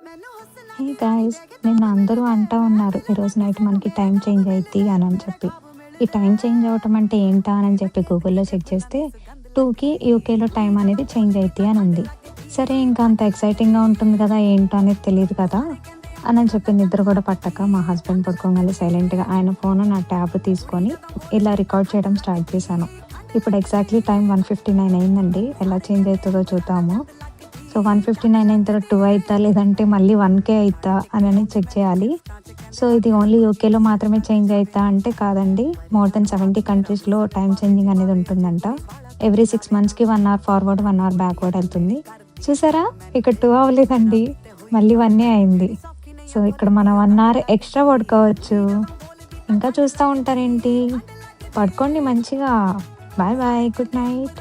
Hey guys, నిన్న అందరూ అంటా ఉన్నారు ఈరోజు నైట్ మనకి టైం చేంజ్ అయిద్ది అని చెప్పి. ఈ టైం చేంజ్ అవ్వటం అంటే ఏంటా అని చెప్పి గూగుల్‌లో చెక్ చేస్తే 2కి యూకేలో టైం అనేది చేంజ్ అయిద్ది అని ఉంది. సరే ఇంకా అంత ఎక్సైటింగ్‌గా ఉంటుంది కదా! ఏంటో అనేది తెలీదు కదా! అని చెప్పి నిద్ర కూడా పట్టక మా హస్బెండ్ పడుకోగానే సైలెంట్‌గా ఆయన ఫోను, నా ట్యాబ్ తీసుకొని ఇలా రికార్డ్ చేయడం స్టార్ట్ చేశాను. ఇప్పుడు ఎగ్జాక్ట్‌లీ టైం 1:59 అయిందండి. ఎలా చేంజ్ అవుతదో చూద్దాము. సో 1:59 అయిన తర్వాత 2 అయిద్దా లేదంటే మళ్ళీ 1కే అయిద్దా అని చెక్ చేయాలి. సో ఇది ఓన్లీ యూకేలో మాత్రమే చేంజ్ అయిద్దా అంటే కాదండి. మోర్ దెన్ 70 కంట్రీస్‌లో టైమ్ చేంజింగ్ అనేది ఉంటుందంట. ఎవ్రీ 6 మంత్స్‌కి 1 అవర్ ఫార్వర్డ్, 1 అవర్ బ్యాక్వర్డ్ వెళ్తుంది. చూసారా, ఇక్కడ 2 అవ్వలేదండి, మళ్ళీ 1ఏ అయింది. సో ఇక్కడ మనం 1 అవర్ ఎక్స్ట్రా పడుకోవచ్చు. ఇంకా చూస్తూ ఉంటారేంటి? పడుకోండి మంచిగా. Bye bye, good night.